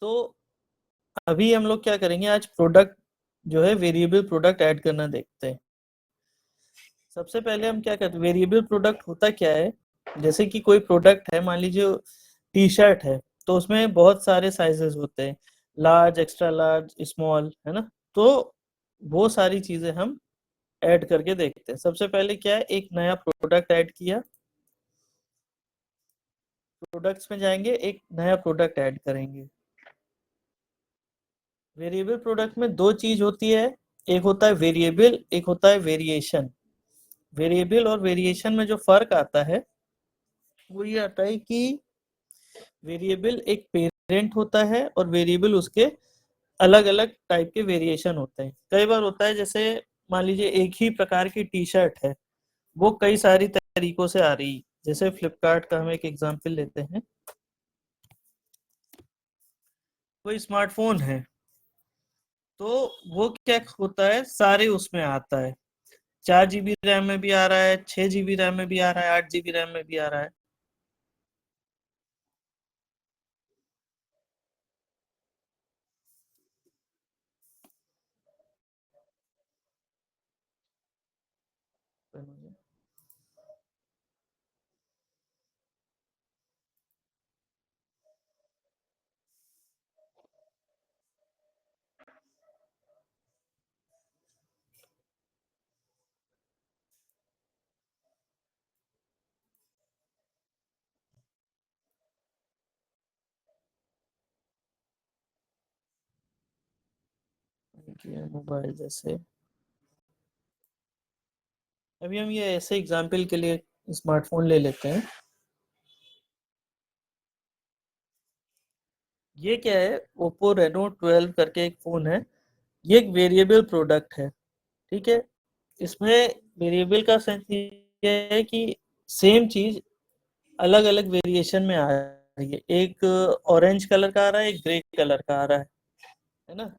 तो अभी हम लोग क्या करेंगे, आज प्रोडक्ट जो है वेरिएबल प्रोडक्ट ऐड करना देखते हैं। सबसे पहले हम क्या करते हैं, वेरिएबल प्रोडक्ट होता क्या है, जैसे कि कोई प्रोडक्ट है, मान लीजिए टी शर्ट है, तो उसमें बहुत सारे साइजेस होते हैं, लार्ज, एक्स्ट्रा लार्ज, स्मॉल, है ना। तो वो सारी चीजें हम ऐड करके देखते हैं। सबसे पहले क्या है, एक नया प्रोडक्ट ऐड किया, प्रोडक्ट्स में जाएंगे, एक नया प्रोडक्ट ऐड करेंगे। वेरिएबल प्रोडक्ट में दो चीज होती है, एक होता है वेरिएबल, एक होता है वेरिएशन। वेरिएबल और वेरिएशन में जो फर्क आता है वो ये आता है कि वेरिएबल एक पेरेंट होता है और वेरिएबल उसके अलग अलग टाइप के वेरिएशन होते हैं। कई बार होता है, जैसे मान लीजिए एक ही प्रकार की टी शर्ट है, वो कई सारी तरीकों से आ रही। जैसे फ्लिपकार्ट का हम एक एग्जांपल लेते हैं, कोई स्मार्टफोन है, तो वो क्या होता है, सारे उसमें आता है। 4 GB रैम में भी आ रहा है, 6 GB रैम में भी आ रहा है, 8 GB रैम में भी आ रहा है। मोबाइल जैसे, अभी हम ये ऐसे एग्जांपल के लिए स्मार्टफोन ले लेते हैं। ये क्या है, ओप्पो रेनो 12 करके एक फ़ोन है। ये एक वेरिएबल प्रोडक्ट है, ठीक है। इसमें वेरिएबल का सेंस ये है कि सेम चीज़ अलग-अलग वेरिएशन में आ रही है। एक ऑरेंज कलर का आ रहा है, एक ग्रे कलर का आ रहा है ना?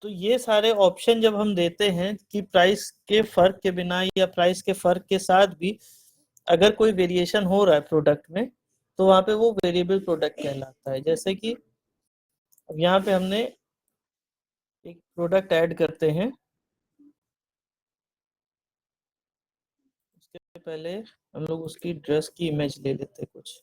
तो ये सारे ऑप्शन जब हम देते हैं कि प्राइस के फ़र्क के बिना या प्राइस के फ़र्क के साथ भी अगर कोई वेरिएशन हो रहा है प्रोडक्ट में, तो वहाँ पे वो वेरिएबल प्रोडक्ट कहलाता है। जैसे कि अब यहाँ पे हमने एक प्रोडक्ट ऐड करते हैं, उसके पहले हम लोग उसकी ड्रेस की इमेज ले लेते हैं कुछ।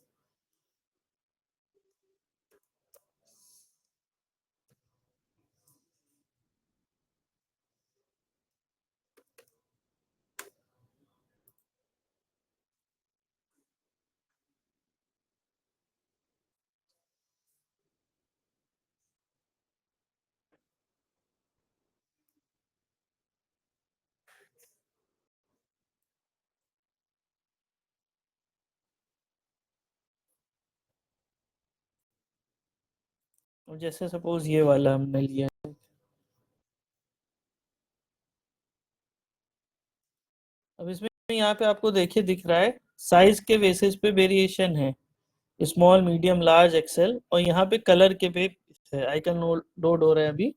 और जैसे सपोज ये वाला हमने लिया, अब इसमें यहाँ पे आपको देखिए दिख रहा है साइज के बेसिस पे वेरिएशन है, स्मॉल, मीडियम, लार्ज, एक्सेल, और यहाँ पे कलर के पे आइकन लोड हो रहा है अभी,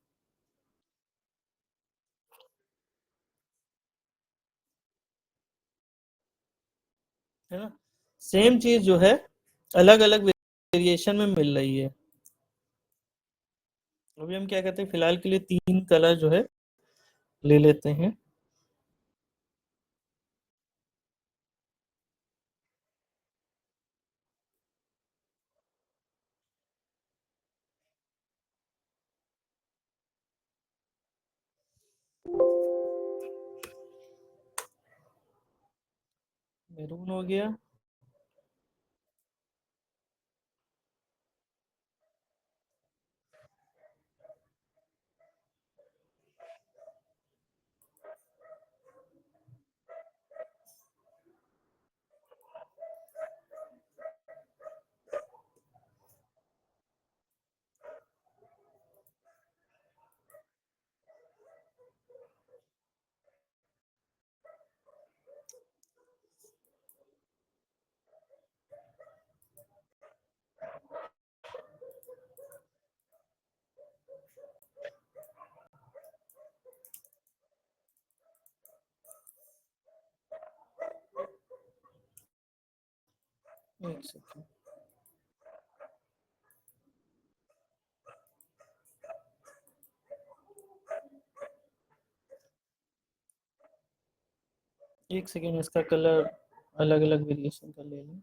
है ना। सेम चीज जो है अलग अलग वेरिएशन में मिल रही है। अभी हम क्या कहते हैं, फिलहाल के लिए 3 कलर जो है ले लेते हैं। मैरून हो गया, एक सेकंड। एक सेकेंड, इसका कलर अलग अलग वेरिएशन का ले लें।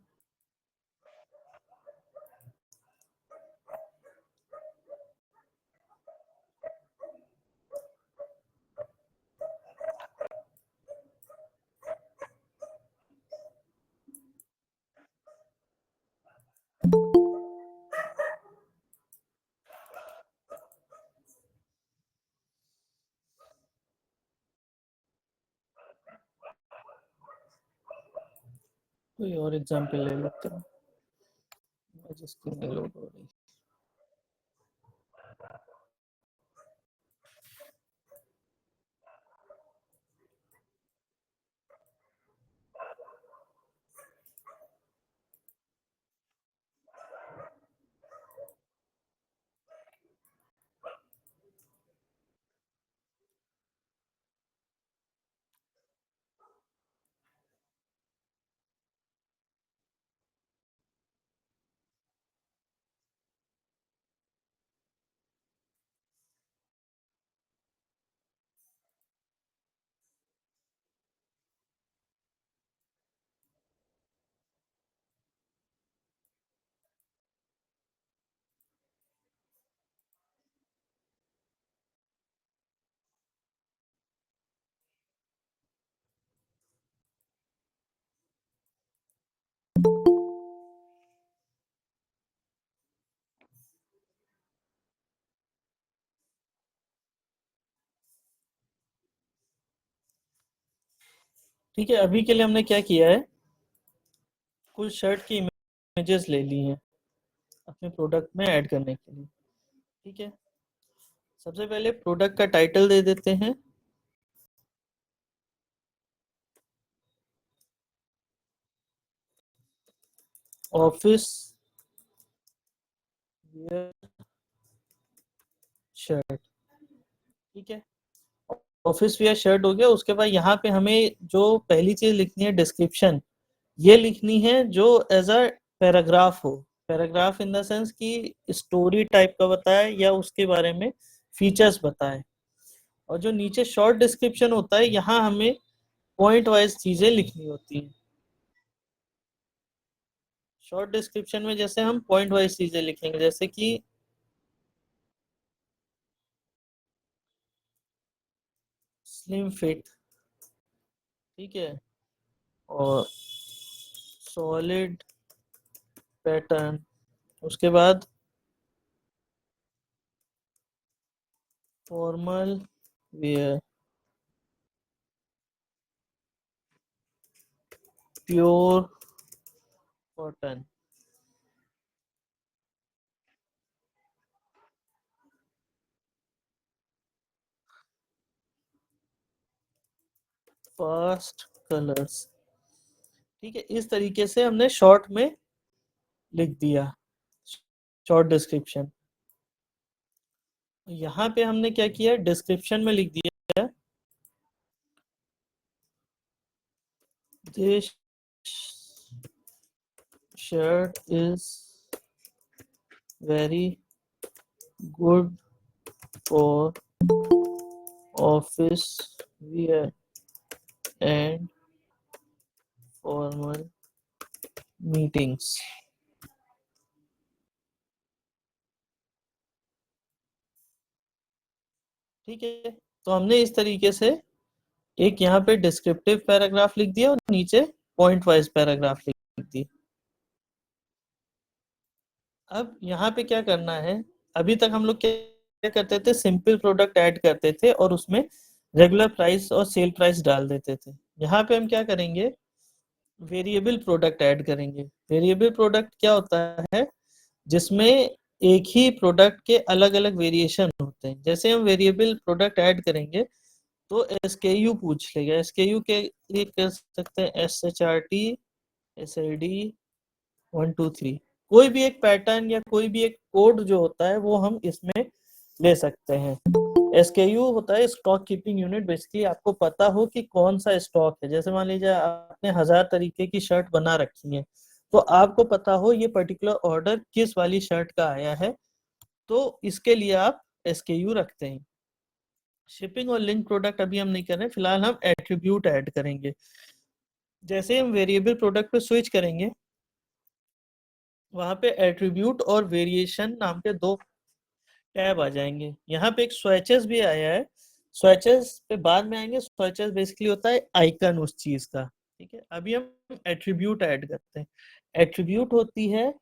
कोई और एग्जांपल ले लेते हैं, जिसकी नहीं लोड हो रही। ठीक है, अभी के लिए हमने क्या किया है, कुछ शर्ट की इमेजेस ले ली हैं अपने प्रोडक्ट में ऐड करने के लिए। ठीक है, सबसे पहले प्रोडक्ट का टाइटल दे देते हैं। Office wear shirt. ठीक है, ऑफिस वियर शर्ट हो गया। उसके बाद यहाँ पे हमें जो पहली चीज लिखनी है, डिस्क्रिप्शन ये लिखनी है जो एज अ पैराग्राफ हो। पैराग्राफ इन द सेंस कि स्टोरी टाइप का बताए या उसके बारे में फीचर्स बताए। और जो नीचे शॉर्ट डिस्क्रिप्शन होता है, यहाँ हमें पॉइंट वाइज चीजें लिखनी होती हैं। शॉर्ट डिस्क्रिप्शन में जैसे हम पॉइंट वाइज चीजें लिखेंगे, जैसे कि स्लिम फिट, ठीक है, और सॉलिड पैटर्न। उसके बाद formal wear, pure cotton, fast colours. ठीक है, इस तरीके से हमने शॉर्ट में लिख दिया, शॉर्ट डिस्क्रिप्शन। यहाँ पे हमने क्या किया, डिस्क्रिप्शन में लिख दिया this shirt is very good for office wear and formal meetings. ठीक है, तो हमने इस तरीके से एक यहाँ पे डिस्क्रिप्टिव पैराग्राफ लिख दिया और नीचे पॉइंट वाइज पैराग्राफ लिख दी। अब यहाँ पे क्या करना है, अभी तक हम लोग क्या करते थे, सिंपल प्रोडक्ट ऐड करते थे और उसमें रेगुलर प्राइस और सेल प्राइस डाल देते थे। यहाँ पे हम क्या करेंगे, वेरिएबल प्रोडक्ट ऐड करेंगे। वेरिएबल प्रोडक्ट क्या होता है, जिसमें एक ही प्रोडक्ट के अलग अलग वेरिएशन होते हैं। जैसे हम वेरिएबल प्रोडक्ट ऐड करेंगे तो SKU पूछ लेगा। SKU के लिए कर सकते हैं SHRT, SLD 1 2 3। कोई भी एक पैटर्न या कोई भी एक कोड जो होता है वो हम इसमें ले सकते हैं। SKU होता है स्टॉक कीपिंग यूनिट। बेसिकली आपको पता हो कि कौन सा स्टॉक है। जैसे मान लीजिए आपने 1000 तरीके की शर्ट बना रखी है, तो आपको पता हो ये पर्टिकुलर ऑर्डर किस वाली शर्ट का आया है, तो इसके लिए आप SKU रखते हैं। शिपिंग और लिंक प्रोडक्ट अभी हम नहीं कर रहे हैं, फिलहाल हम एट्रीब्यूट ऐड करेंगे। जैसे हम वेरिएबल प्रोडक्ट पे स्विच करेंगे, वहां पे एट्रीब्यूट और वेरिएशन नाम के दो टैब आ जाएंगे। यहाँ पे एक स्वेचेस भी आया है, स्वेचेस पे बाद में आएंगे। स्वेचेस बेसिकली होता है आइकन उस चीज का, ठीक है। अभी हम एट्रीब्यूट ऐड करते हैं। एट्रीब्यूट होती है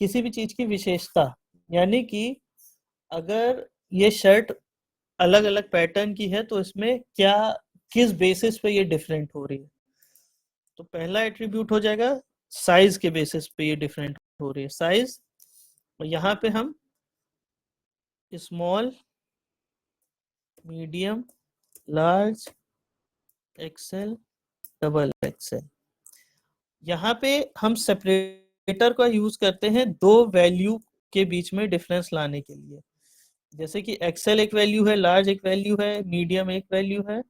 किसी भी चीज की विशेषता, यानी कि अगर ये शर्ट अलग अलग पैटर्न की है तो इसमें क्या, किस बेसिस पे ये डिफरेंट हो रही है। तो पहला एट्रीब्यूट हो जाएगा साइज के बेसिस पे ये डिफरेंट हो रही है, साइज। और यहाँ पे हम small, medium, large, XL, double XL, यहाँ पे हम सेपरेटर का यूज करते हैं दो वैल्यू के बीच में डिफरेंस लाने के लिए। जैसे कि एक्सेल एक वैल्यू है, लार्ज एक वैल्यू है, मीडियम एक वैल्यू है।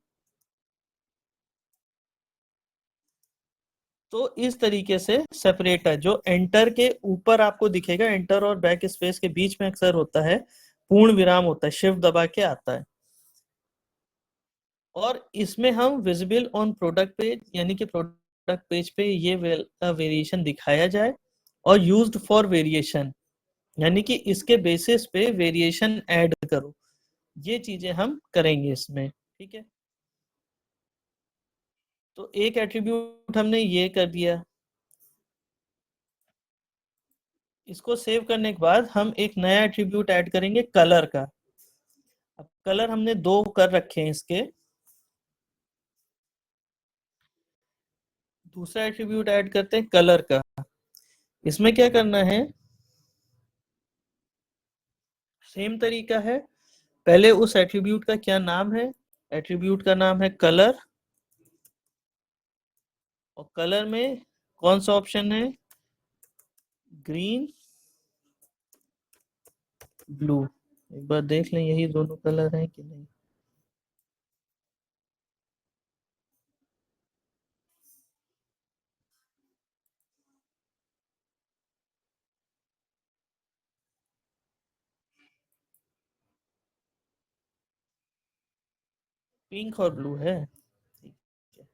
तो इस तरीके से सेपरेटर जो एंटर के ऊपर आपको दिखेगा, एंटर और बैक स्पेस के बीच में अक्सर होता है पूर्ण विराम, होता है शिफ्ट दबा के आता है। और इसमें हम विजिबल ऑन प्रोडक्ट पेज, यानी कि प्रोडक्ट पेज पे ये वेरिएशन दिखाया जाए, और यूज्ड फॉर वेरिएशन, यानी कि इसके बेसिस पे वेरिएशन ऐड करो। ये चीजें हम करेंगे इसमें, ठीक है। तो एक एट्रीब्यूट हमने ये कर दिया। इसको सेव करने के बाद हम एक नया एट्रीब्यूट ऐड करेंगे कलर का। अब कलर हमने दो कर रखे हैं इसके। दूसरा एट्रीब्यूट ऐड करते हैं कलर का। इसमें क्या करना है, सेम तरीका है। पहले उस एट्रीब्यूट का क्या नाम है, एट्रीब्यूट का नाम है कलर, और कलर में कौन सा ऑप्शन है, ग्रीन, ब्लू। एक बार देख लें यही दोनों कलर हैं कि नहीं। पिंक और ब्लू है, ठीक है।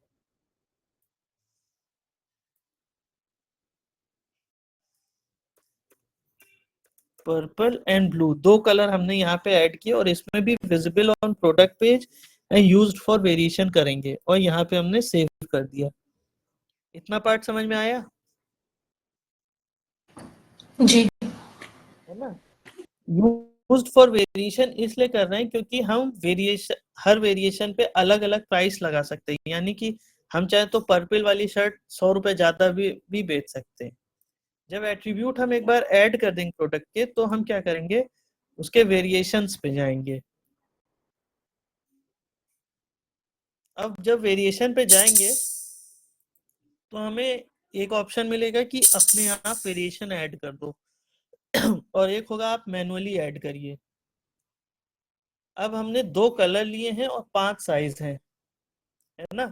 पर्पल एंड ब्लू दो कलर हमने यहाँ पे ऐड किए, और इसमें भी visible on product page and used for variation करेंगे, और यहाँ पे हमने सेव कर दिया। इतना पार्ट समझ में आया जी। है ना। यूज्ड फॉर वेरिएशन इसलिए कर रहे हैं क्योंकि हम वेरिएशन, हर वेरिएशन पे अलग अलग प्राइस लगा सकते हैं। यानी कि हम चाहे तो पर्पल वाली शर्ट 100 रुपए ज्यादा भी बेच सकते हैं। जब एट्रीब्यूट हम एक बार ऐड कर देंगे प्रोडक्ट के, तो हम क्या करेंगे, उसके वेरिएशंस पे जाएंगे। अब जब वेरिएशन पे जाएंगे तो हमें एक ऑप्शन मिलेगा कि अपने आप वेरिएशन ऐड कर दो और एक होगा आप मैनुअली ऐड करिए। अब हमने दो कलर लिए हैं और 5 साइज हैं, है ना।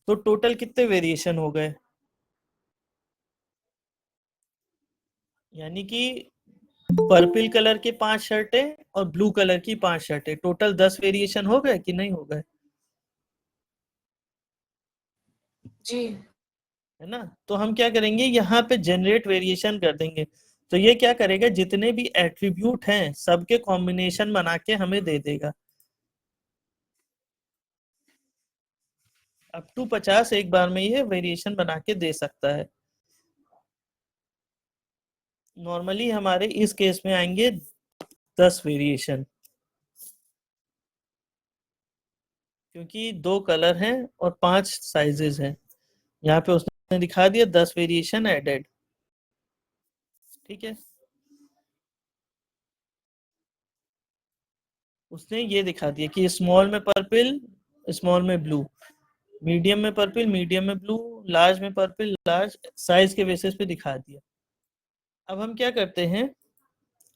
तो टोटल कितने वेरिएशन हो गए, यानी कि पर्पल कलर की 5 शर्टें और ब्लू कलर की 5 शर्टें, टोटल 10 वेरिएशन हो गए कि नहीं हो गए, जी। है ना। तो हम क्या करेंगे, यहाँ पे जनरेट वेरिएशन कर देंगे। तो ये क्या करेगा, जितने भी एट्रीब्यूट हैं सबके कॉम्बिनेशन बना के हमें दे देगा। अप टू 50 एक बार में ये वेरिएशन बना के दे सकता है। नॉर्मली हमारे इस केस में आएंगे 10 वेरिएशन, क्योंकि दो कलर हैं और 5 साइजेस हैं। यहाँ पे उसने दिखा दिया 10 वेरिएशन एडेड, ठीक है। उसने ये दिखा दिया कि स्मॉल में पर्पल, स्मॉल में ब्लू, मीडियम में पर्पल, मीडियम में ब्लू, लार्ज में पर्पल, लार्ज, साइज के बेसिस पे दिखा दिया। अब हम क्या करते हैं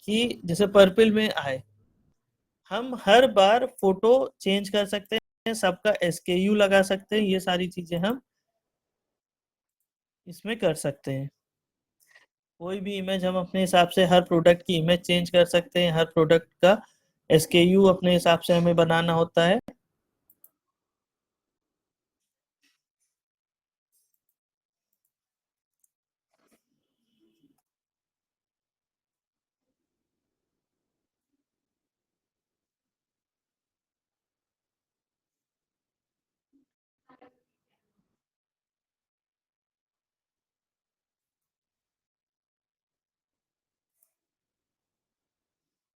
कि जैसे पर्पल में आए, हम हर बार फोटो चेंज कर सकते हैं, सबका एसकेयू लगा सकते हैं, ये सारी चीजें हम इसमें कर सकते हैं। कोई भी इमेज हम अपने हिसाब से, हर प्रोडक्ट की इमेज चेंज कर सकते हैं, हर प्रोडक्ट का एसकेयू अपने हिसाब से हमें बनाना होता है।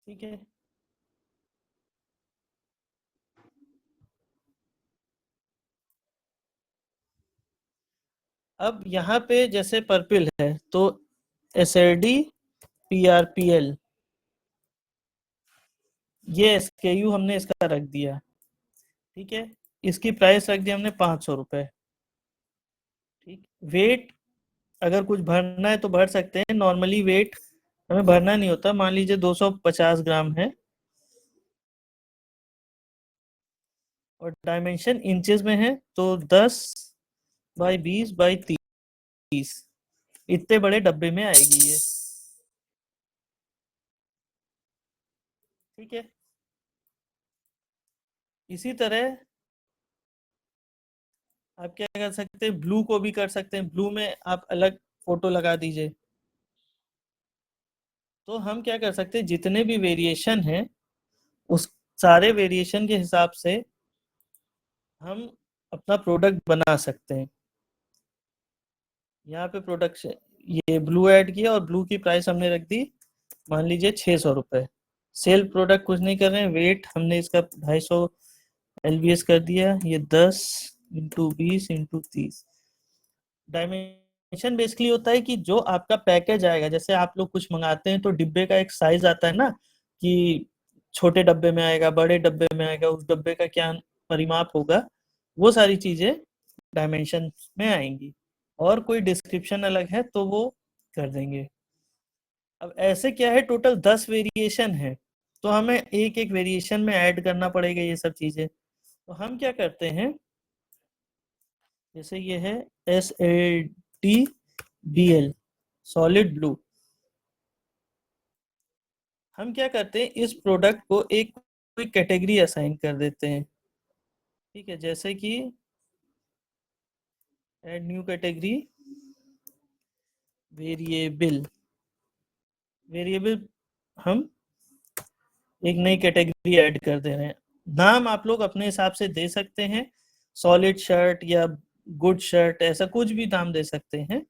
ठीक है। अब यहाँ पे जैसे पर्पल है तो SLD PRPL ये SKU हमने इसका रख दिया। ठीक है, इसकी प्राइस रख दिया हमने 500 रुपये। ठीक, वेट अगर कुछ भरना है तो भर सकते हैं, नॉर्मली वेट हमें भरना नहीं होता। मान लीजिए 250 ग्राम है और डायमेंशन इंचेस में है तो 10 बाई 20 बाई 30 इतने बड़े डब्बे में आएगी ये। ठीक है, इसी तरह आप क्या कर सकते हैं, ब्लू को भी कर सकते हैं। ब्लू में आप अलग फोटो लगा दीजिए। तो हम क्या कर सकते हैं, जितने भी वेरिएशन हैं उस सारे वेरिएशन के हिसाब से हम अपना प्रोडक्ट बना सकते हैं। यहाँ पे प्रोडक्ट ये ब्लू ऐड किया और ब्लू की प्राइस हमने रख दी मान लीजिए 600 रुपये। सेल प्रोडक्ट कुछ नहीं कर रहे हैं, वेट हमने इसका 250 LBS कर दिया। ये 10 × 20 × 30 डायमेंशन बेसिकली होता है कि जो आपका पैकेज आएगा, जैसे आप लोग कुछ मंगाते हैं तो डिब्बे का एक साइज आता है ना, कि छोटे डब्बे में आएगा, बड़े डब्बे में आएगा, उस डब्बे का क्या परिमाप होगा, वो सारी चीजें डायमेंशन में आएंगी। और कोई डिस्क्रिप्शन अलग है तो वो कर देंगे। अब ऐसे क्या है, टोटल 10 वेरिएशन है तो हमें एक एक वेरिएशन में ऐड करना पड़ेगा ये सब चीजें। तो हम क्या करते हैं, जैसे ये है SLDBL सॉलिड ब्लू, हम क्या करते हैं इस प्रोडक्ट को एक कोई कैटेगरी असाइन कर देते हैं। ठीक है, जैसे कि add new category variable. Variable हम एक नई कैटेगरी ऐड कर दे रहे हैं। नाम आप लोग अपने हिसाब से दे सकते हैं, सॉलिड शर्ट या गुड शर्ट, ऐसा कुछ भी नाम दे सकते हैं।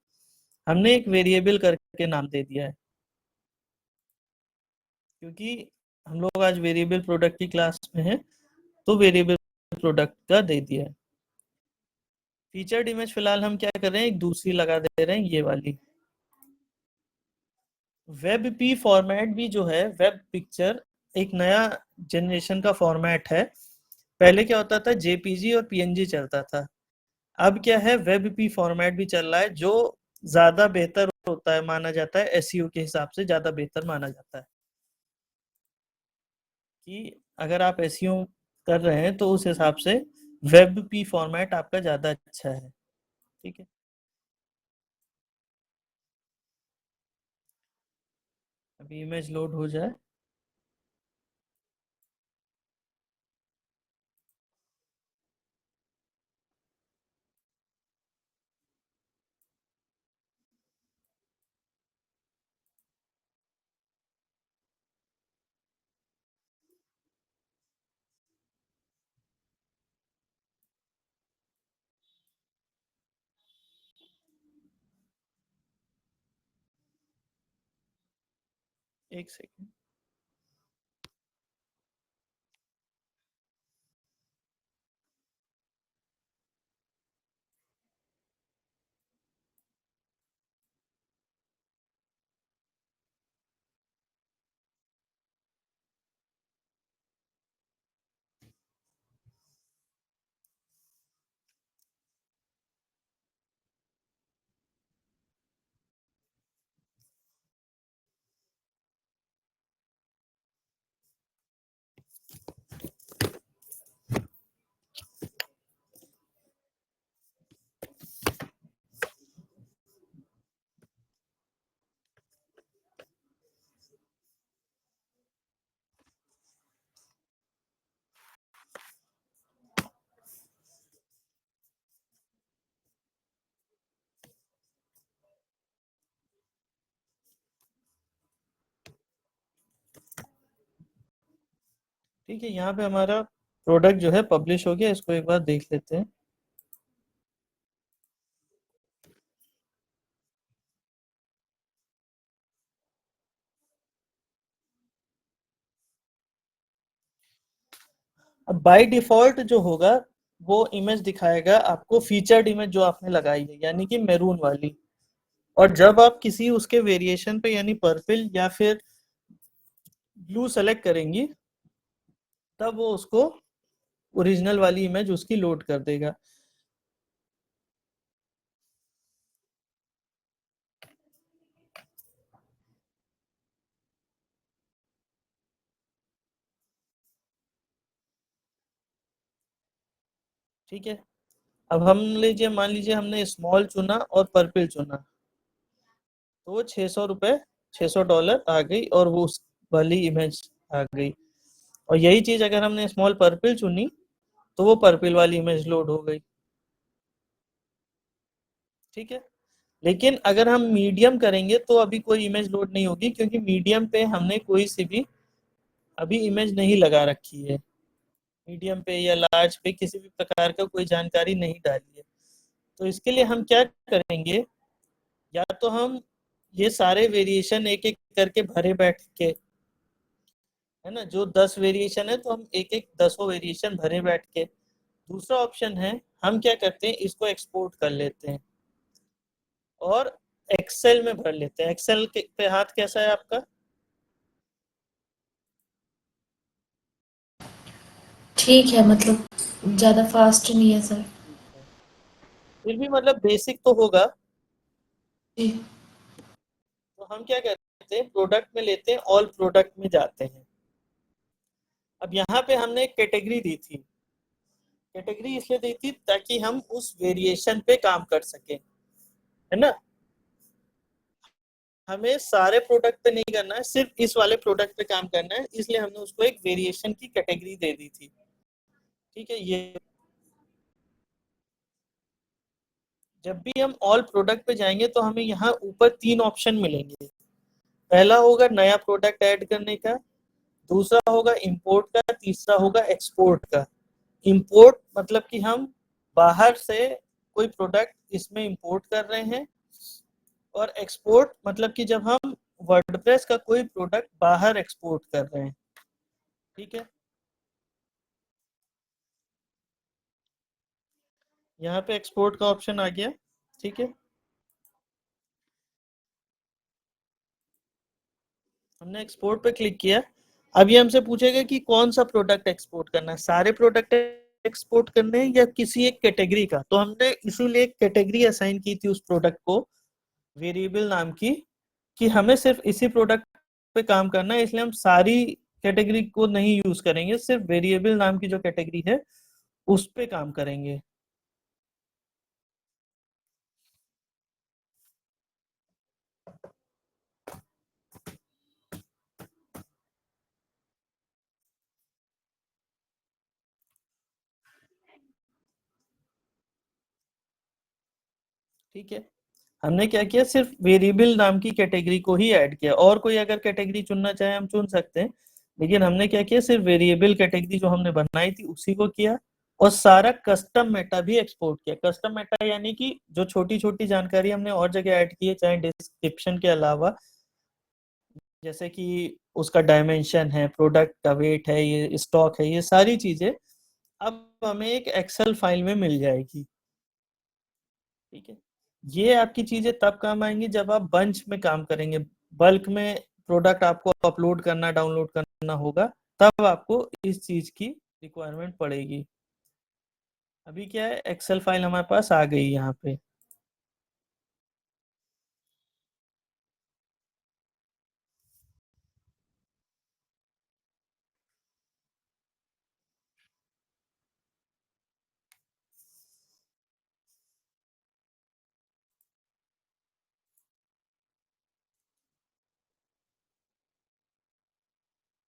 हमने एक वेरिएबल करके नाम दे दिया है क्योंकि हम लोग आज वेरिएबल प्रोडक्ट की क्लास में है, तो वेरिएबल प्रोडक्ट का दे दिया है। फीचर्ड इमेज फिलहाल हम क्या कर रहे हैं, एक दूसरी लगा दे रहे हैं, ये वाली। वेब पी फॉर्मेट भी जो है, वेब पिक्चर एक नया जनरेशन का फॉर्मेट है। पहले क्या होता था, जेपीजी और पीएनजी चलता था। अब क्या है, वेब पी फॉर्मेट भी चल रहा है जो ज्यादा बेहतर होता है, माना जाता है एसईओ के हिसाब से ज्यादा बेहतर माना जाता है। कि अगर आप एसईओ कर रहे हैं तो उस हिसाब से वेब पी फॉर्मेट आपका ज्यादा अच्छा है। ठीक है, अभी इमेज लोड हो जाए। एक सेकेंड। ठीक है, यहाँ पे हमारा प्रोडक्ट जो है पब्लिश हो गया, इसको एक बार देख लेते हैं। अब बाय डिफॉल्ट जो होगा वो इमेज दिखाएगा आपको फीचर्ड इमेज जो आपने लगाई है, यानी कि मैरून वाली। और जब आप किसी उसके वेरिएशन पे यानी पर्पल या फिर ब्लू सेलेक्ट करेंगी, तब वो उसको ओरिजिनल वाली इमेज उसकी लोड कर देगा। ठीक है, अब हम लीजिए, मान लीजिए हमने स्मॉल चुना और पर्पल चुना, तो वो $600 $600 आ गई और वो उस वाली इमेज आ गई। और यही चीज अगर हमने स्मॉल पर्पल चुनी तो वो पर्पल वाली इमेज लोड हो गई। ठीक है, लेकिन अगर हम मीडियम करेंगे तो अभी कोई इमेज लोड नहीं होगी, क्योंकि मीडियम पे हमने कोई सी भी अभी इमेज नहीं लगा रखी है। मीडियम पे या लार्ज पे किसी भी प्रकार का कोई जानकारी नहीं डाली है। तो इसके लिए हम क्या करेंगे, या तो हम ये सारे वेरिएशन एक एक करके भरे बैठ के, है ना, जो 10 वेरिएशन है तो हम एक एक 10 वेरिएशन भरे बैठ के। दूसरा ऑप्शन है, हम क्या करते हैं, इसको एक्सपोर्ट कर लेते हैं और एक्सेल में भर लेते हैं। एक्सेल के पे हाथ कैसा है आपका? ठीक है, मतलब ज़्यादा फास्ट नहीं है सर। ठीक है, फिर भी मतलब बेसिक तो होगा। जी। तो हम क्या करते हैं, प्रोडक्ट में लेते हैं, ऑल प्रोडक्ट में जाते हैं। अब यहाँ पे हमने एक कैटेगरी दी थी। कैटेगरी इसलिए दी थी ताकि हम उस वेरिएशन पे काम कर सकें, है ना। हमें सारे प्रोडक्ट पे नहीं करना है, सिर्फ इस वाले प्रोडक्ट पे काम करना है, इसलिए हमने उसको एक वेरिएशन की कैटेगरी दे दी थी। ठीक है, ये जब भी हम ऑल प्रोडक्ट पे जाएंगे तो हमें यहाँ ऊपर 3 ऑप्शन मिलेंगे। पहला होगा नया प्रोडक्ट ऐड करने का, दूसरा होगा इंपोर्ट का, तीसरा होगा एक्सपोर्ट का। इंपोर्ट मतलब कि हम बाहर से कोई प्रोडक्ट इसमें इंपोर्ट कर रहे हैं, और एक्सपोर्ट मतलब कि जब हम वर्डप्रेस का कोई प्रोडक्ट बाहर एक्सपोर्ट कर रहे हैं। ठीक है, यहाँ पे एक्सपोर्ट का ऑप्शन आ गया। ठीक है, हमने एक्सपोर्ट पे क्लिक किया। अब ये हमसे पूछेगा कि कौन सा प्रोडक्ट एक्सपोर्ट करना है, सारे प्रोडक्ट एक्सपोर्ट करने हैं या किसी एक कैटेगरी का। तो हमने इसीलिए एक कैटेगरी असाइन की थी उस प्रोडक्ट को, वेरिएबल नाम की, कि हमें सिर्फ इसी प्रोडक्ट पे काम करना है, इसलिए हम सारी कैटेगरी को नहीं यूज करेंगे, सिर्फ वेरिएबल नाम की जो कैटेगरी है उस पे काम करेंगे। ठीक है, हमने क्या किया, सिर्फ वेरिएबल नाम की कैटेगरी को ही ऐड किया। और कोई अगर कैटेगरी चुनना चाहे हम चुन सकते हैं, लेकिन हमने क्या किया, सिर्फ वेरिएबल कैटेगरी जो हमने बनाई थी उसी को किया। और सारा कस्टम मेटा भी एक्सपोर्ट किया। कस्टम मेटा यानी कि जो छोटी छोटी जानकारी हमने और जगह ऐड की है, चाहे डिस्क्रिप्शन के अलावा, जैसे कि उसका डायमेंशन है, प्रोडक्ट का वेट है, ये स्टॉक है, ये सारी चीजें अब हमें एक एक्सेल फाइल में मिल जाएगी। ठीक है, ये आपकी चीजें तब काम आएंगी जब आप बंच में काम करेंगे, बल्क में प्रोडक्ट आपको अपलोड करना, डाउनलोड करना होगा, तब आपको इस चीज की रिक्वायरमेंट पड़ेगी। अभी क्या है, एक्सेल फाइल हमारे पास आ गई यहाँ पे।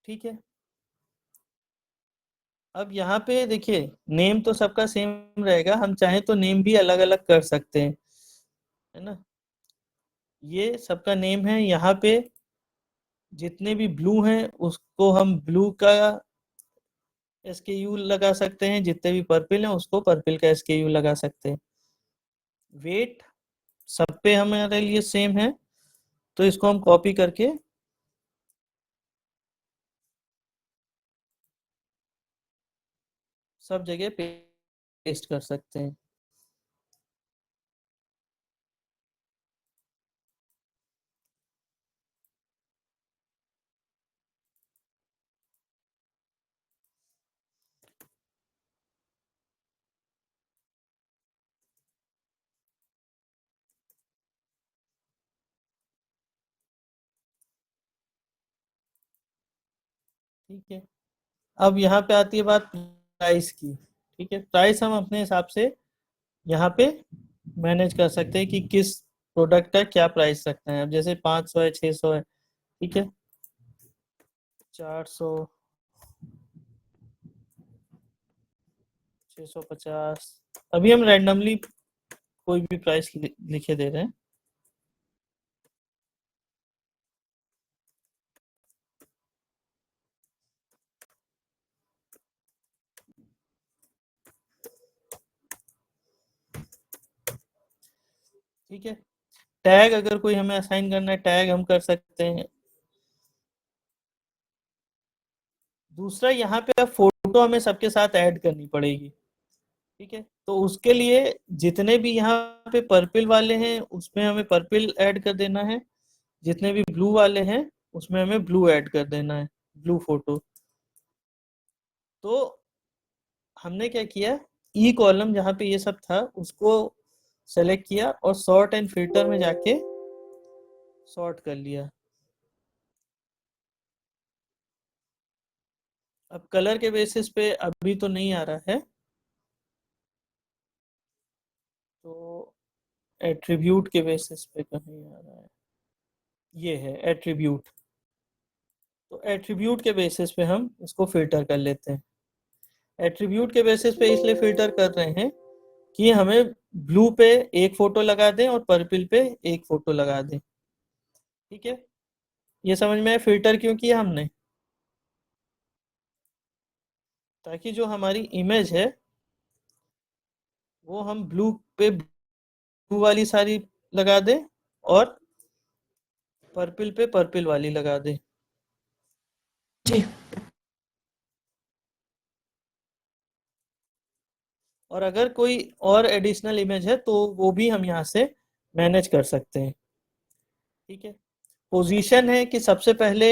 ठीक है, अब यहाँ पे देखिए, नेम तो सबका सेम रहेगा, हम चाहे तो नेम भी अलग अलग कर सकते हैं, है ना। ये सबका नेम है, यहाँ पे जितने भी ब्लू हैं उसको हम ब्लू का SKU लगा सकते हैं, जितने भी पर्पल हैं उसको पर्पल का SKU लगा सकते हैं। वेट सब पे हमारे लिए सेम है, तो इसको हम कॉपी करके, सब जगह पेस्ट कर सकते हैं। ठीक है, अब यहाँ पे आती है बात प्राइस की। ठीक है, प्राइस हम अपने हिसाब से यहाँ पे मैनेज कर सकते हैं कि किस प्रोडक्ट का क्या प्राइस रखना है। अब जैसे 500 है, 600 है, ठीक है, 400, 650, अभी हम रैंडमली कोई भी प्राइस लिखे दे रहे हैं। ठीक है, टैग अगर कोई हमें असाइन करना है, टैग हम कर सकते हैं। दूसरा, यहाँ पे अब फोटो हमें सबके साथ ऐड करनी पड़ेगी। ठीक है, तो उसके लिए जितने भी यहाँ पे पर्पल वाले हैं उसमें हमें पर्पल ऐड कर देना है, जितने भी ब्लू वाले हैं उसमें हमें ब्लू ऐड कर देना है, ब्लू फोटो। तो हमने क्या किया, ई कॉलम जहाँ पे ये सब था उसको सेलेक्ट किया और सॉर्ट एंड फिल्टर में जाके सॉर्ट कर लिया। अब कलर के बेसिस पे अभी तो नहीं आ रहा है, तो एट्रीब्यूट के बेसिस पे कहीं आ रहा है, ये है एट्रीब्यूट। तो एट्रीब्यूट के बेसिस पे हम इसको फिल्टर कर लेते हैं। एट्रीब्यूट के बेसिस पे इसलिए फिल्टर कर रहे हैं कि हमें ब्लू पे एक फोटो लगा दें और पर्पल पे एक फोटो लगा दें। ठीक है, ये समझ में आया फिल्टर क्यों किया हमने? ताकि जो हमारी इमेज है वो हम ब्लू पे ब्लू वाली सारी लगा दें और पर्पल पे पर्पल वाली लगा दें। जी। और अगर कोई और एडिशनल इमेज है तो वो भी हम यहाँ से मैनेज कर सकते हैं। ठीक है, पोजीशन है कि सबसे पहले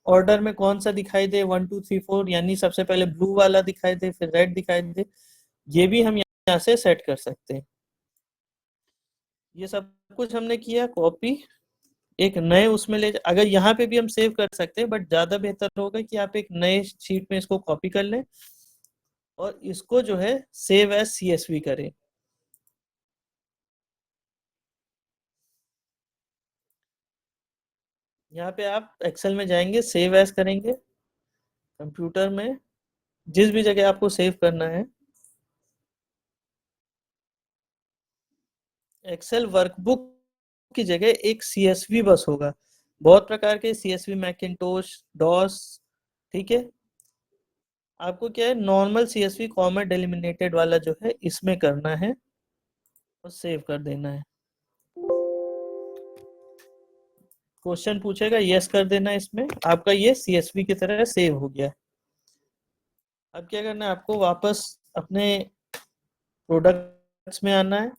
ऑर्डर में कौन सा दिखाई दे, 1 2 3 4, यानी सबसे पहले ब्लू वाला दिखाई दे फिर रेड दिखाई दे, ये भी हम यहाँ से सेट कर सकते हैं। ये सब कुछ हमने किया, कॉपी एक नए उसमें ले, अगर यहाँ पे भी हम सेव कर सकते हैं बट ज़्यादा बेहतर होगा कि आप एक नए शीट में इसको कॉपी कर लें और इसको जो है सेव एज CSV करें। यहाँ पे आप एक्सेल में जाएंगे, सेव एज करेंगे, कंप्यूटर में जिस भी जगह आपको सेव करना है, एक्सेल वर्कबुक की जगह एक CSV बस होगा। बहुत प्रकार के CSV, मैकिन्टोश, डॉस, ठीक है, आपको क्या है नॉर्मल CSV कॉमा डेलिमिनेटेड वाला जो है इसमें करना है और सेव कर देना है। क्वेश्चन पूछेगा, यस कर देना, इसमें आपका ये CSV की तरह सेव हो गया। अब क्या करना है, आपको वापस अपने प्रोडक्ट्स में आना है,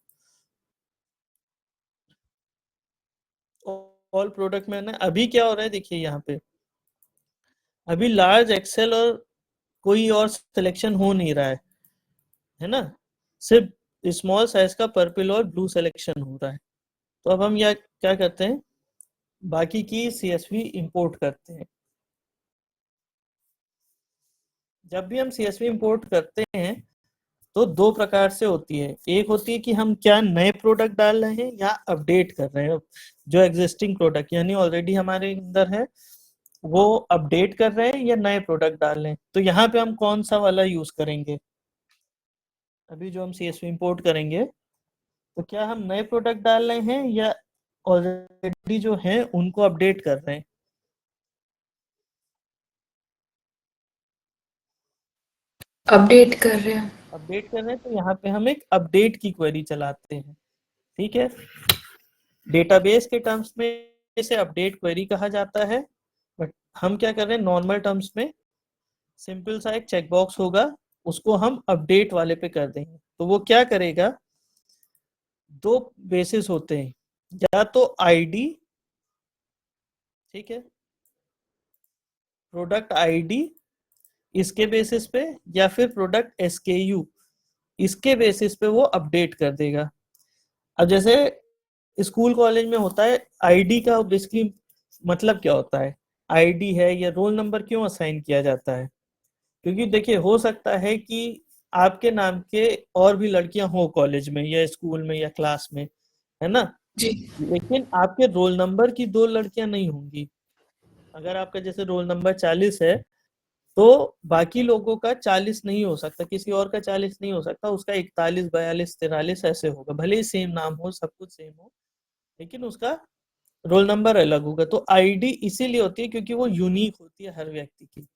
ऑल प्रोडक्ट में आना है। अभी क्या हो रहा है देखिए, यहाँ पे अभी लार्ज एक्सेल और कोई और सिलेक्शन हो नहीं रहा है ना, सिर्फ स्मॉल साइज का पर्पल और ब्लू सिलेक्शन हो रहा है। तो अब हम यह क्या करते हैं, बाकी की CSV इंपोर्ट करते हैं। जब भी हम CSV इंपोर्ट करते हैं तो दो प्रकार से होती है, एक होती है कि हम क्या नए प्रोडक्ट डाल रहे हैं या अपडेट कर रहे हैं जो एग्जिस्टिंग प्रोडक्ट यानी ऑलरेडी हमारे अंदर है वो अपडेट कर रहे हैं या नए प्रोडक्ट डाल रहे हैं। तो यहाँ पे हम कौन सा वाला यूज करेंगे, अभी जो हम CSV इंपोर्ट करेंगे तो क्या हम नए प्रोडक्ट डाल रहे हैं या ऑलरेडी जो है उनको अपडेट कर रहे हैं? अपडेट कर रहे हैं। अपडेट कर रहे हैं, तो यहाँ पे हम एक अपडेट की क्वेरी चलाते हैं। ठीक है, डेटाबेस के टर्म्स में इसे अपडेट क्वेरी कहा जाता है, बट हम क्या कर रहे हैं नॉर्मल टर्म्स में, सिंपल सा एक चेकबॉक्स होगा उसको हम अपडेट वाले पे कर देंगे। तो वो क्या करेगा, दो बेसिस होते हैं, या तो आईडी, ठीक है, प्रोडक्ट आईडी इसके बेसिस पे, या फिर प्रोडक्ट एसकेयू इसके बेसिस पे वो अपडेट कर देगा। अब जैसे स्कूल कॉलेज में होता है, आईडी का बेसिकली मतलब क्या होता है, आईडी है या रोल नंबर क्यों असाइन किया जाता है, क्योंकि देखिए हो सकता है कि आपके नाम के और भी लड़कियां हो कॉलेज में या स्कूल में या क्लास में, है ना, जी। लेकिन आपके रोल नंबर की दो लड़कियां नहीं होंगी। अगर आपका जैसे रोल नंबर 40 है, तो बाकी लोगों का 40 नहीं हो सकता, किसी और का 40 नहीं हो सकता, उसका 41, 42, 43 ऐसे होगा, भले ही सेम नाम हो, सब कुछ सेम हो, लेकिन उसका रोल नंबर अलग होगा। तो आईडी इसीलिए होती है क्योंकि वो यूनिक होती है हर व्यक्ति की।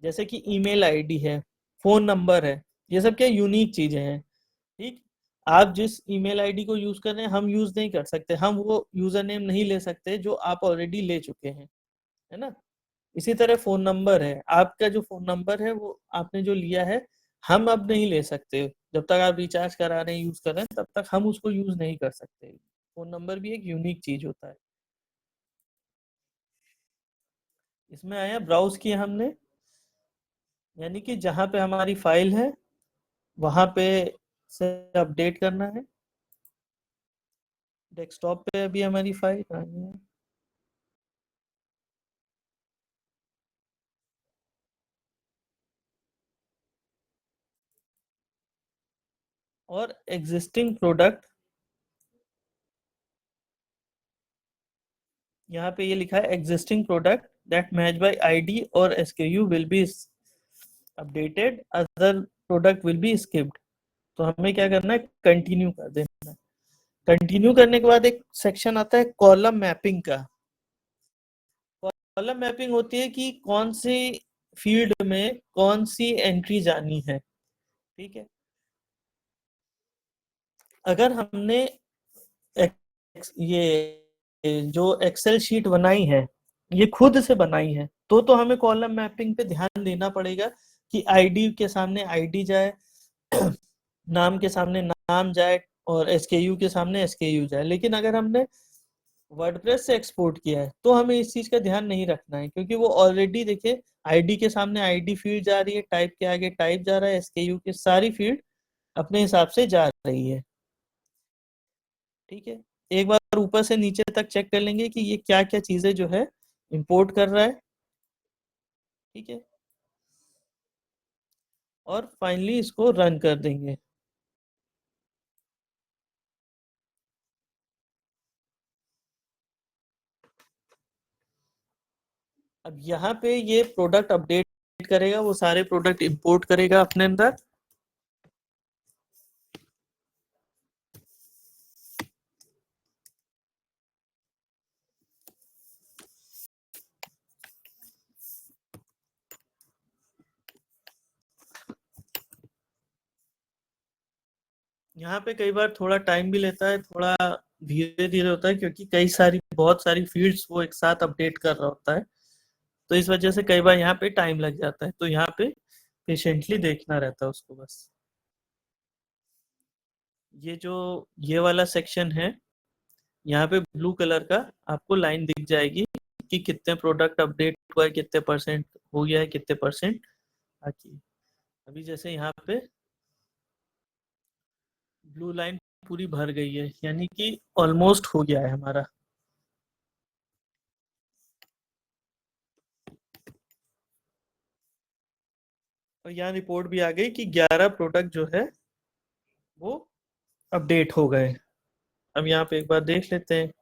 जैसे कि ईमेल आईडी है, फोन नंबर है, ये सब क्या यूनिक चीजें हैं, ठीक। आप जिस ईमेल आईडी को यूज कर रहे हैं हम यूज नहीं कर सकते, हम वो यूजर नेम नहीं ले सकते जो आप ऑलरेडी ले चुके हैं, है ना। इसी तरह फोन नंबर है, आपका जो फोन नंबर है वो आपने जो लिया है, हम अब नहीं ले सकते, जब तक आप रिचार्ज करा रहे हैं यूज कर रहे हैं तब तक हम उसको यूज नहीं कर सकते। फोन नंबर भी एक यूनिक चीज होता है। इसमें आया ब्राउज किया हमने, यानी कि जहां पे हमारी फाइल है वहां पे से अपडेट करना है। डेस्कटॉप पे अभी हमारी फाइल कहाँ है, और एग्जिस्टिंग प्रोडक्ट, यहाँ पे ये लिखा है existing product that match by ID और SKU will be updated, other product will be skipped. तो हमें क्या करना है, कंटिन्यू कर देना है। कंटिन्यू करने के बाद एक सेक्शन आता है कॉलम मैपिंग का। कॉलम मैपिंग होती है कि कौन सी फील्ड में कौन सी एंट्री जानी है, ठीक है। अगर हमने ये जो एक्सेल शीट बनाई है ये खुद से बनाई है, तो हमें कॉलम मैपिंग पे ध्यान देना पड़ेगा कि आईडी के सामने आईडी जाए, नाम के सामने नाम जाए, और एसकेयू के सामने एसकेयू जाए। लेकिन अगर हमने वर्डप्रेस से एक्सपोर्ट किया है तो हमें इस चीज का ध्यान नहीं रखना है, क्योंकि वो ऑलरेडी देखिए आईडी के सामने आईडी फील्ड जा रही है, टाइप के आगे टाइप जा रहा है, एसकेयू के सारी फील्ड अपने हिसाब से जा रही है, ठीक है। एक बार ऊपर से नीचे तक चेक कर लेंगे कि ये क्या क्या चीजें जो है इंपोर्ट कर रहा है, ठीक है, और फाइनली इसको रन कर देंगे। अब यहाँ पे ये प्रोडक्ट अपडेट करेगा, वो सारे प्रोडक्ट इंपोर्ट करेगा अपने अंदर। यहाँ पे कई बार थोड़ा टाइम भी लेता है, थोड़ा धीरे धीरे होता है, क्योंकि बहुत सारी फील्ड्स वो एक साथ अपडेट कर रहा होता है, तो इस वजह से कई बार यहाँ पे टाइम लग जाता है। तो यहाँ पे पेशेंटली देखना रहता है उसको बस। ये जो ये वाला सेक्शन है, यहाँ पे ब्लू कलर का आपको लाइन दिख जाएगी कि कितने प्रोडक्ट अपडेट हुआ है, कितने परसेंट हो गया है, कितने परसेंट बाकी है। अभी जैसे यहाँ पे ब्लू लाइन पूरी भर गई है, यानी कि ऑलमोस्ट हो गया है हमारा। और यहाँ रिपोर्ट भी आ गई कि 11 प्रोडक्ट जो है वो अपडेट हो गए। अब यहाँ पे एक बार देख लेते हैं।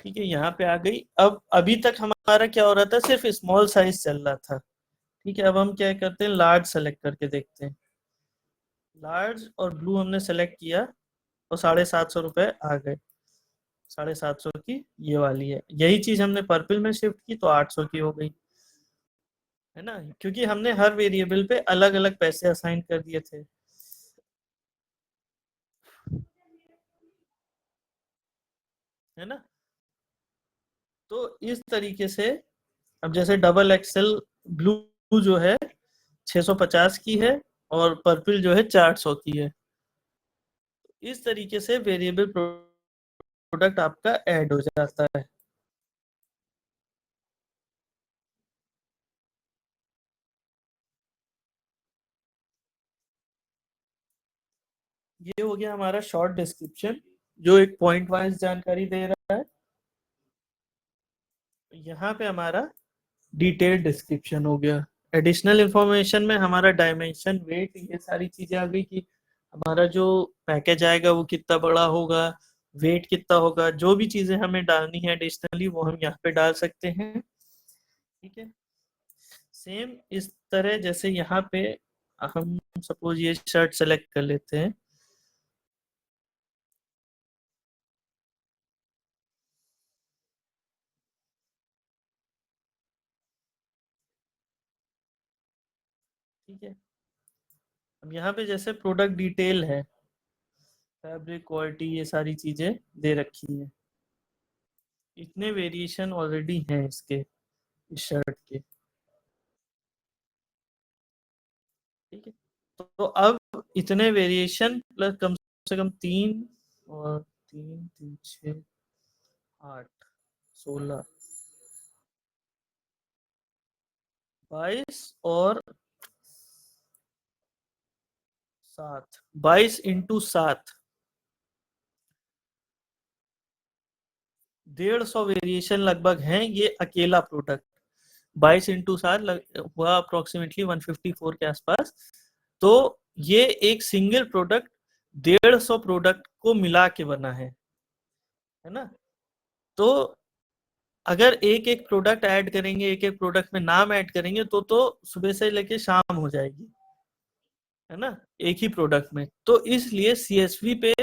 ठीक है, यहाँ पे आ गई। अब अभी तक हमारा क्या हो रहा था, सिर्फ स्मॉल साइज चल रहा था, ठीक है। अब हम क्या करते हैं, लार्ज सेलेक्ट करके देखते हैं। लार्ज और ब्लू हमने सेलेक्ट किया, और 750 रुपये आ गए, 750 की ये वाली है। यही चीज हमने पर्पल में शिफ्ट की तो 800 की हो गई, है ना, क्योंकि हमने हर वेरिएबल पे अलग अलग पैसे असाइन कर दिए थे। है ना, तो इस तरीके से अब जैसे डबल एक्सेल ब्लू जो है 650 की है और पर्पल जो है 400 की है। इस तरीके से वेरिएबल प्रोडक्ट आपका ऐड हो जाता है। ये हो गया हमारा शॉर्ट डिस्क्रिप्शन जो एक पॉइंट वाइज जानकारी दे रहा है। यहाँ पे हमारा डिटेल्ड डिस्क्रिप्शन हो गया। एडिशनल इंफॉर्मेशन में हमारा डायमेंशन, वेट, ये सारी चीजें आ गई कि हमारा जो पैकेज आएगा वो कितना बड़ा होगा, वेट कितना होगा, जो भी चीजें हमें डालनी है एडिशनली वो हम यहाँ पे डाल सकते हैं। ठीक है, सेम इस तरह जैसे यहाँ पे हम सपोज ये शर्ट सेलेक्ट कर लेते हैं। ठीक है, अब यहाँ पे जैसे प्रोडक्ट डिटेल है, फैब्रिक क्वालिटी, ये सारी चीजें दे रखी है। इतने वेरिएशन ऑलरेडी हैं इसके, इस शर्ट के। ठीक है, तो अब इतने वेरिएशन प्लस कम से कम 3 और 3 3 6 8 16 22 और 7, 22 इंटू 7, 150 वेरिएशन लगभग हैं ये अकेला प्रोडक्ट। 22 इंटू 7 हुआ अप्रोक्सीमेटली 154 के आसपास। तो ये एक सिंगल प्रोडक्ट 150 प्रोडक्ट को मिला के बना है ना। तो अगर एक एक प्रोडक्ट ऐड करेंगे, एक एक प्रोडक्ट में नाम ऐड करेंगे तो सुबह से लेके शाम हो जाएगी, है ना, एक ही प्रोडक्ट में। तो इसलिए सीएसवी पे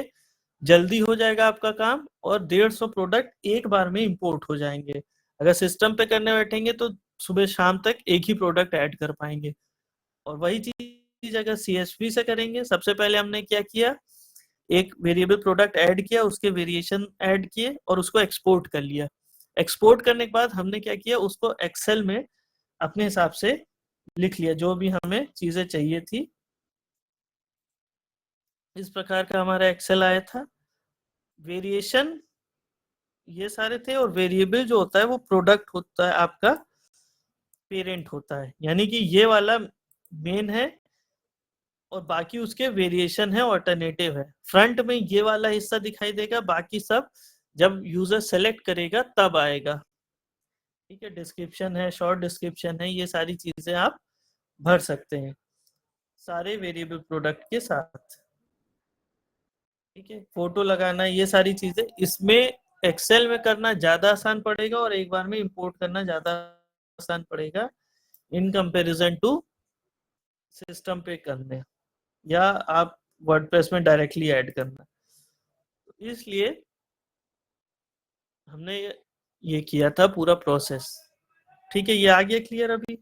जल्दी हो जाएगा आपका काम और 150 प्रोडक्ट एक बार में इंपोर्ट हो जाएंगे। अगर सिस्टम पे करने बैठेंगे तो सुबह शाम तक एक ही प्रोडक्ट ऐड कर पाएंगे। और वही चीज अगर सीएसवी से करेंगे, सबसे पहले हमने क्या किया, एक वेरिएबल प्रोडक्ट ऐड किया, उसके वेरिएशन ऐड किए और उसको एक्सपोर्ट कर लिया। एक्सपोर्ट करने के बाद हमने क्या किया, उसको एक्सेल में अपने हिसाब से लिख लिया जो भी हमें चीजें चाहिए थी। इस प्रकार का हमारा एक्सेल आया था। वेरिएशन ये सारे थे और वेरिएबल जो होता है वो प्रोडक्ट होता है आपका, पेरेंट होता है, यानी कि ये वाला मेन है और बाकी उसके वेरिएशन है, ऑल्टरनेटिव है। फ्रंट में ये वाला हिस्सा दिखाई देगा, बाकी सब जब यूजर सेलेक्ट करेगा तब आएगा। ठीक है, डिस्क्रिप्शन है, शॉर्ट डिस्क्रिप्शन है, ये सारी चीजें आप भर सकते हैं सारे वेरिएबल प्रोडक्ट के साथ। ठीक है, फोटो लगाना, ये सारी चीजें इसमें एक्सेल में करना ज्यादा आसान पड़ेगा और एक बार में इंपोर्ट करना ज्यादा आसान पड़ेगा इन कंपैरिजन टू सिस्टम पे करने या आप वर्डप्रेस में डायरेक्टली ऐड करना। इसलिए हमने ये किया था पूरा प्रोसेस। ठीक है, ये आ गया क्लियर अभी।